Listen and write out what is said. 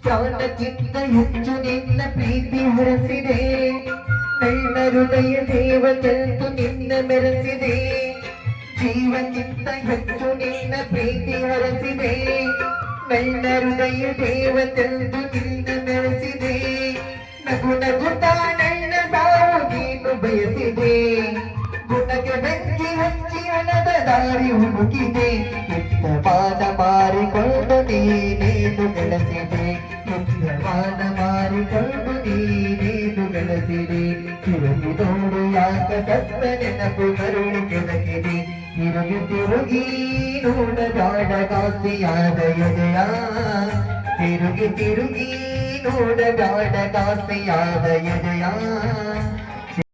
ಪ್ರಾಣಕ್ಕಿಂತ ಹೆಚ್ಚು ನಿನ್ನ ಪ್ರೀತಿ ಹರಸಿದೆ, ನನ್ನ ಹೃದಯ ದೇವತೆಂದು ನಿನ್ನ ಮೆರೆಸಿದೆ. ಜೀವಕ್ಕಿಂತ ಹೆಚ್ಚು ನಿನ್ನ ಪ್ರೀತಿ ಹರಸಿದೆ, ನನ್ನ ಹೃದಯ ದೇವತೆಂದು ನಿನ್ನ ಮೆರೆಸಿದೆ. ನಗು ನಗುತ್ತಾ ನನ್ನ ಸಾವು ನೀನು ಬಯಸಿದೆ, ಗುಣಕ್ಕೆ ಬೆಂಕಿ ಹಚ್ಚಿ ಹಣದ ದಾರಿ ಹುಡುಕಿದೆ. ಯುದ್ಧವಾದ ಮಾರಿಕೊಂಡು ನೀನೇನು ಗಳಿಸಿದೆ, ಯುದ್ಧವಾದ ಮಾರಿಕೊಂಡು ನೀನೇನು ಗಳಿಸಿದೆ. ತಿರುಗಿ ನೋಡು ಯಾಕ ಸತ್ತ ನೆನಪು ಕರುಳು ಕೆಣಕಿದೆ, ತಿರುಗಿ ತಿರುಗಿ ನೋಡಗಾಡ ಕಾಸಿಯಾದ ಎದೆಯ, ತಿರುಗಿ ತಿರುಗಿ ನೋಡಗಾಡ ಕಾಸಿಯಾದ ಎದೆಯ.